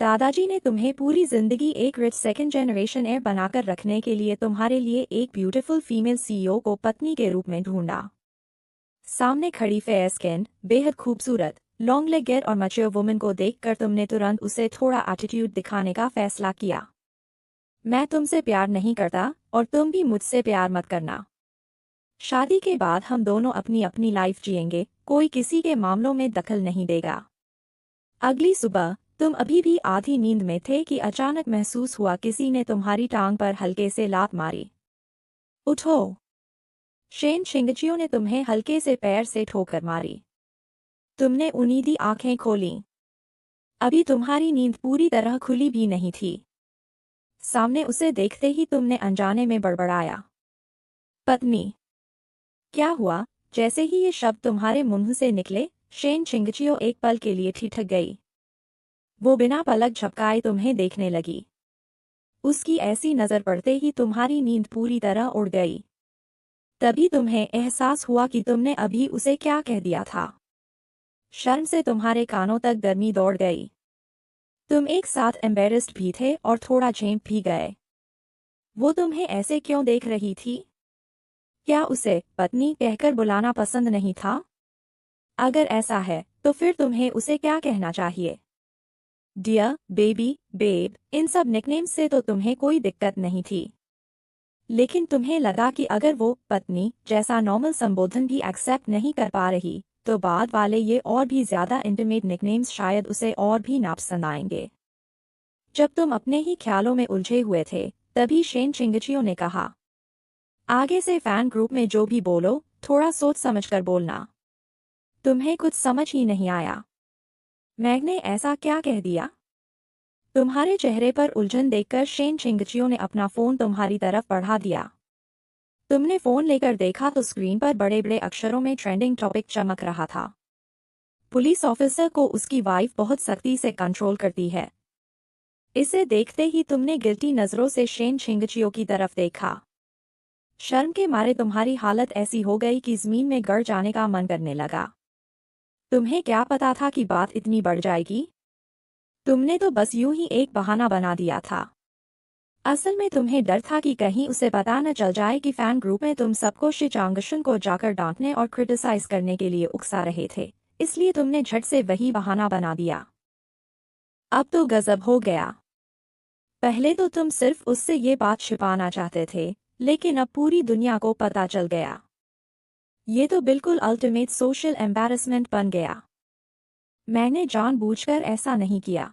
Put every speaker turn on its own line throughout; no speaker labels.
दादाजी ने तुम्हें पूरी जिंदगी एक रिच सेकंड जनरेशन हेir बनाकर रखने के लिए तुम्हारे लिए एक ब्यूटीफुल फीमेल सीईओ को पत्नी के रूप में ढूंढा। सामने खड़ी फेयर स्किन, बेहद खूबसूरत, लॉन्ग लेगेड और मैच्योर वुमन को देखकर तुमने तुरंत उसे थोड़ा एटीट्यूड दिखाने का फैसला किया। मैं तुमसे प्यार नहीं करता और तुम भी मुझसे प्यार मत करना। शादी के बाद हम दोनों अपनी अपनी लाइफ जिएंगे, कोई किसी के मामलों में दखल नहीं देगा। अगली सुबह तुम अभी भी आधी नींद में थे कि अचानक महसूस हुआ किसी ने तुम्हारी टांग पर हल्के से लात मारी। उठो! शेन शिंगचियो ने तुम्हें हल्के से पैर से ठोकर मारी। तुमने उनीदी आंखें खोलीं। अभी तुम्हारी नींद पूरी तरह खुली भी नहीं थी। सामने उसे देखते ही तुमने अनजाने में बड़बड़ाया, पत्नी। क्या हुआ? जैसे ही ये शब्द तुम्हारे मुंह से निकले, शेन शिंगचियो एक पल के लिए ठिठक गई। वो बिना पलक झपकाए तुम्हें देखने लगी। उसकी ऐसी नजर पड़ते ही तुम्हारी नींद पूरी तरह उड़ गई। तभी तुम्हें एहसास हुआ कि तुमने अभी उसे क्या कह दिया था। शर्म से तुम्हारे कानों तक गर्मी दौड़ गई। तुम एक साथ एम्बेरस्ड भी थे और थोड़ा झेंप भी गए। वो तुम्हें ऐसे क्यों देख रही थी? क्या उसे पत्नी कहकर बुलाना पसंद नहीं था? अगर ऐसा है तो फिर तुम्हें उसे क्या कहना चाहिए? डियर, बेबी, बेब, इन सब निकनेम से तो तुम्हें कोई दिक्कत नहीं थी। लेकिन तुम्हें लगा कि अगर वो पत्नी जैसा नॉर्मल संबोधन भी एक्सेप्ट नहीं कर पा रही, तो बाद वाले ये और भी ज्यादा इंटीमेट निकनेम्स शायद उसे और भी नापसंद आएंगे। जब तुम अपने ही ख्यालों में उलझे हुए थे, तभी शेन शिंगचियो ने कहा, आगे से फैन ग्रुप में जो भी बोलो, थोड़ा सोच समझकर बोलना। तुम्हें कुछ समझ ही नहीं आया। मैंने ऐसा क्या कह दिया? तुम्हारे चेहरे पर उलझन देखकर शेन शिंगचियो ने अपना फोन तुम्हारी तरफ बढ़ा दिया। तुमने फोन लेकर देखा तो स्क्रीन पर बड़े बड़े अक्षरों में ट्रेंडिंग टॉपिक चमक रहा था। पुलिस ऑफिसर को उसकी वाइफ बहुत सख्ती से कंट्रोल करती है। इसे देखते ही तुमने गिल्टी नजरों से शेन शिंगचियो की तरफ देखा। शर्म के मारे तुम्हारी हालत ऐसी हो गई कि जमीन में गड़ जाने का मन करने लगा। तुम्हें क्या पता था कि बात इतनी बढ़ जाएगी? तुमने तो बस यूं ही एक बहाना बना दिया था। असल में तुम्हें डर था कि कहीं उसे पता न चल जाए कि फैन ग्रुप में तुम सबको शी चांगशन को जाकर डांटने और क्रिटिसाइज करने के लिए उकसा रहे थे, इसलिए तुमने झट से वही बहाना बना दिया। अब तो गजब हो गया। पहले तो तुम सिर्फ उससे ये बात छिपाना चाहते थे, लेकिन अब पूरी दुनिया को पता चल गया। ये तो बिल्कुल अल्टीमेट सोशल एम्बैरसमेंट बन गया। मैंने जानबूझकर ऐसा नहीं किया।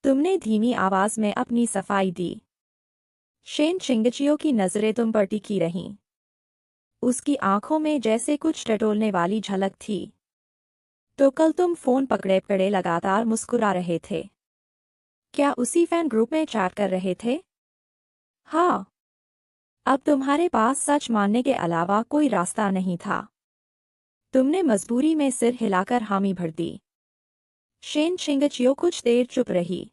तुमने धीमी आवाज में अपनी सफाई दी। शेन शिंगचियो की नजरें तुम पर टिकी रहीं। उसकी आंखों में जैसे कुछ टटोलने वाली झलक थी। तो कल तुम फोन पकड़े पकड़े लगातार मुस्कुरा रहे थे। क्या उसी फैन ग्रुप में चैट कर रहे थे? हाँ। अब तुम्हारे पास सच मानने के अलावा कोई रास्ता नहीं था। तुमने मजबूरी में सिर हिलाकर हामी भर दी। शेन शिंगचियो कुछ देर चुप रही।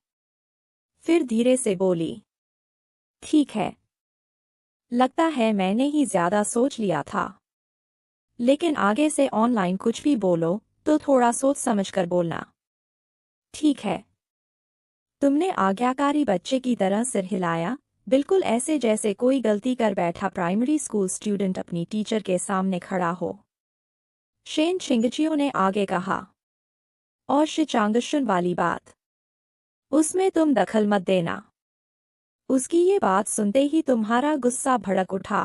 फिर धीरे से बोली, ठीक है। लगता है मैंने ही ज्यादा सोच लिया था। लेकिन आगे से ऑनलाइन कुछ भी बोलो तो थोड़ा सोच समझकर बोलना। ठीक है। तुमने आज्ञाकारी बच्चे की तरह सिर हिलाया, बिल्कुल ऐसे जैसे कोई गलती कर बैठा प्राइमरी स्कूल स्टूडेंट अपनी टीचर के सामने खड़ा हो। शेन शिंगचियो ने आगे कहा, और शिचांगशन वाली बात, उसमें तुम दखल मत देना। उसकी ये बात सुनते ही तुम्हारा गुस्सा भड़क उठा।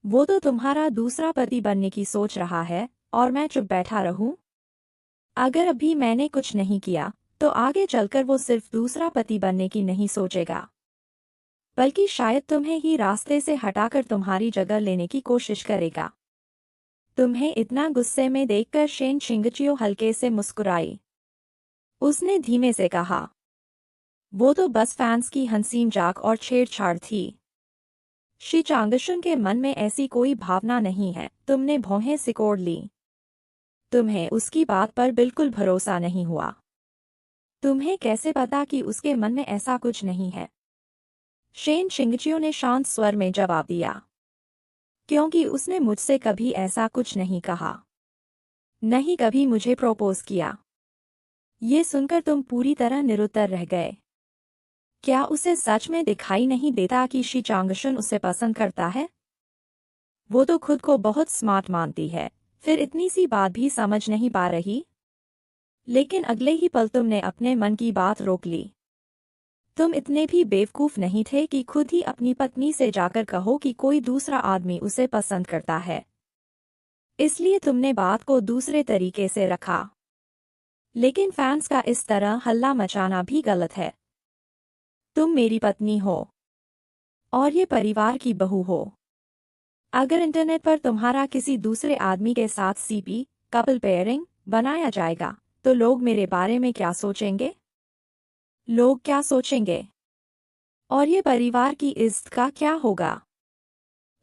वो तो तुम्हारा दूसरा पति बनने की सोच रहा है और मैं चुप बैठा रहूं? अगर अभी मैंने कुछ नहीं किया तो आगे चलकर वो सिर्फ दूसरा पति बनने की नहीं सोचेगा, बल्कि शायद तुम्हें ही रास्ते से हटाकर तुम्हारी जगह लेने की कोशिश करेगा। तुम्हें इतना गुस्से में देखकर शेन शिंगचियो हल्के से मुस्कुराई। उसने धीमे से कहा, वो तो बस फैंस की हंसी मजाक और छेड़छाड़ थी। शी चांगशन के मन में ऐसी कोई भावना नहीं है। तुमने भौहें सिकोड़ ली। तुम्हें उसकी बात पर बिल्कुल भरोसा नहीं हुआ। तुम्हें कैसे पता कि उसके मन में ऐसा कुछ नहीं है? शेन शिंगचियो ने शांत स्वर में जवाब दिया, क्योंकि उसने मुझसे कभी ऐसा कुछ नहीं कहा, नहीं कभी मुझे प्रपोज किया। ये सुनकर तुम पूरी तरह निरुत्तर रह गए। क्या उसे सच में दिखाई नहीं देता कि शी चांगशुन उसे पसंद करता है? वो तो खुद को बहुत स्मार्ट मानती है, फिर इतनी सी बात भी समझ नहीं पा रही। लेकिन अगले ही पल तुमने अपने मन की बात रोक ली। तुम इतने भी बेवकूफ नहीं थे कि खुद ही अपनी पत्नी से जाकर कहो कि कोई दूसरा आदमी उसे पसंद करता है। इसलिए तुमने बात को दूसरे तरीके से रखा। लेकिन फैंस का इस तरह हल्ला मचाना भी गलत है। तुम मेरी पत्नी हो और ये परिवार की बहू हो। अगर इंटरनेट पर तुम्हारा किसी दूसरे आदमी के साथ सीपी कपल पेयरिंग बनाया जाएगा तो लोग मेरे बारे में क्या सोचेंगे? लोग क्या सोचेंगे? और ये परिवार की इज्जत का क्या होगा?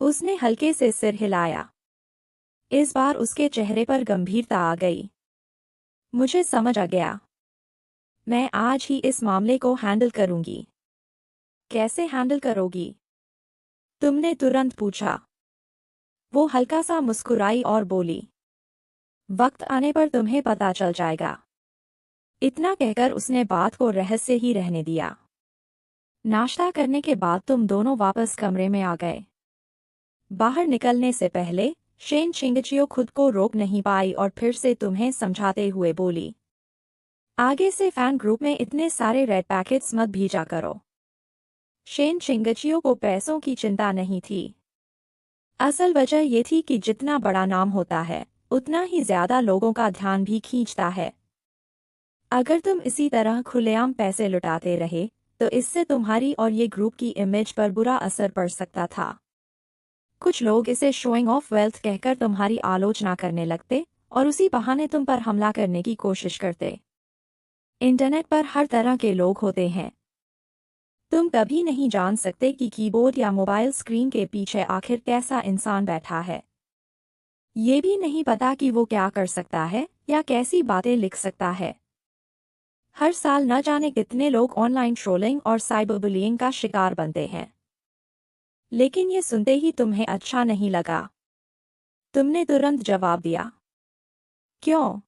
उसने हल्के से सिर हिलाया। इस बार उसके चेहरे पर गंभीरता आ गई। मुझे समझ आ गया। मैं आज ही इस मामले को हैंडल करूंगी। कैसे हैंडल करोगी? तुमने तुरंत पूछा। वो हल्का सा मुस्कुराई और बोली, वक्त आने पर तुम्हें पता चल जाएगा। इतना कहकर उसने बात को रहस्य ही रहने दिया। नाश्ता करने के बाद तुम दोनों वापस कमरे में आ गए। बाहर निकलने से पहले शेन चिंगचियो खुद को रोक नहीं पाई और फिर से तुम्हें समझाते हुए बोली, आगे से फैन ग्रुप में इतने सारे रेड पैकेट्स मत भेजा करो। शेन चिंगचियो को पैसों की चिंता नहीं थी। असल वजह ये थी कि जितना बड़ा नाम होता है उतना ही ज्यादा लोगों का ध्यान भी खींचता है। अगर तुम इसी तरह खुलेआम पैसे लुटाते रहे तो इससे तुम्हारी और ये ग्रुप की इमेज पर बुरा असर पड़ सकता था। कुछ लोग इसे शोइंग ऑफ वेल्थ कहकर तुम्हारी आलोचना करने लगते और उसी बहाने तुम पर हमला करने की कोशिश करते। इंटरनेट पर हर तरह के लोग होते हैं। तुम कभी नहीं जान सकते कि कीबोर्ड या मोबाइल स्क्रीन के पीछे आखिर कैसा इंसान बैठा है। ये भी नहीं पता कि वो क्या कर सकता है या कैसी बातें लिख सकता है। हर साल न जाने कितने लोग ऑनलाइन ट्रोलिंग और साइबर बुलिंग का शिकार बनते हैं। लेकिन ये सुनते ही तुम्हें अच्छा नहीं लगा। तुमने तुरंत जवाब दिया, क्यों?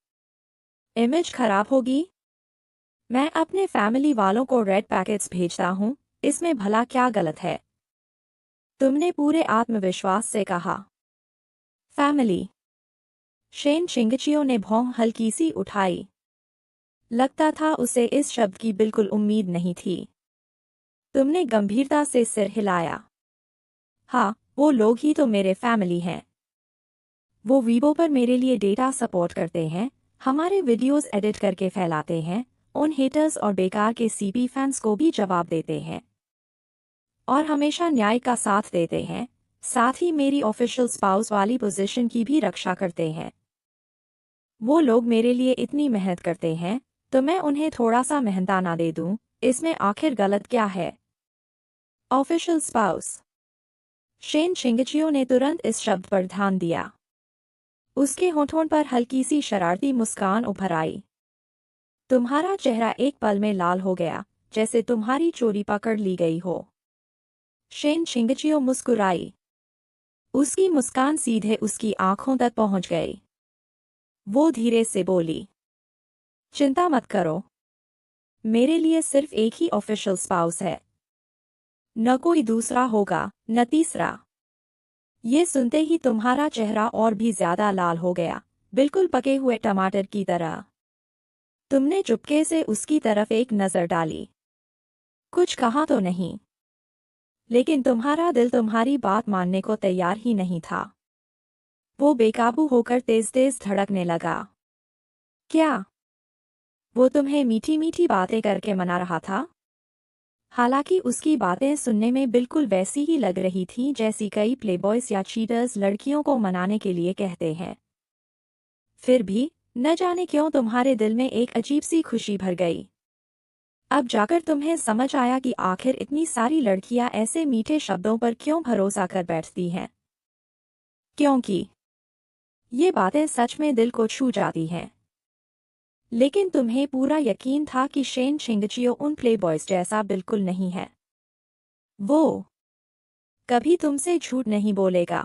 इमेज खराब होगी? मैं अपने फैमिली वालों को रेड पैकेट्स भेजता हूँ, इसमें भला क्या गलत है? तुमने पूरे आत्मविश्वास से कहा। फैमिली? शेन चिंगचियो ने भौं हल्की सी उठाई। लगता था उसे इस शब्द की बिल्कुल उम्मीद नहीं थी। तुमने गंभीरता से सिर हिलाया। हाँ, वो लोग ही तो मेरे फैमिली हैं। वो वीबो पर मेरे लिए डेटा सपोर्ट करते हैं, हमारे वीडियोस एडिट करके फैलाते हैं, उन हेटर्स और बेकार के सीपी फैंस को भी जवाब देते हैं और हमेशा न्याय का साथ देते हैं, साथ ही मेरी ऑफिशियल स्पाउस वाली पोजीशन की भी रक्षा करते हैं। वो लोग मेरे लिए इतनी मेहनत करते हैं तो मैं उन्हें थोड़ा सा मेहनताना दे दूं, इसमें आखिर गलत क्या है? Official spouse? शेन चिंगचियो ने तुरंत इस शब्द पर ध्यान दिया। उसके होठों पर हल्की सी शरारती मुस्कान उभर आई। तुम्हारा चेहरा एक पल में लाल हो गया, जैसे तुम्हारी चोरी पकड़ ली गई हो। शेन चिंगचियो मुस्कुराई। उसकी मुस्कान सीधे उसकी आंखों तक पहुंच गई। वो धीरे से बोली, चिंता मत करो, मेरे लिए सिर्फ एक ही ऑफिशियल स्पाउस है। न कोई दूसरा होगा, न तीसरा। ये सुनते ही तुम्हारा चेहरा और भी ज्यादा लाल हो गया, बिल्कुल पके हुए टमाटर की तरह। तुमने चुपके से उसकी तरफ एक नजर डाली। कुछ कहा तो नहीं, लेकिन तुम्हारा दिल तुम्हारी बात मानने को तैयार ही नहीं था। वो बेकाबू होकर तेज तेज धड़कने लगा। क्या वो तुम्हें मीठी मीठी बातें करके मना रहा था? हालांकि उसकी बातें सुनने में बिल्कुल वैसी ही लग रही थी जैसी कई प्लेबॉयज या चीटर्स लड़कियों को मनाने के लिए कहते हैं। फिर भी न जाने क्यों तुम्हारे दिल में एक अजीब सी खुशी भर गई। अब जाकर तुम्हें समझ आया कि आखिर इतनी सारी लड़कियां ऐसे मीठे शब्दों पर क्यों भरोसा कर बैठती हैं। क्योंकि ये बातें सच में दिल को छू जाती हैं। लेकिन तुम्हें पूरा यकीन था कि शेन चिंगचियो उन प्लेबॉयज जैसा बिल्कुल नहीं है। वो कभी तुमसे झूठ नहीं बोलेगा।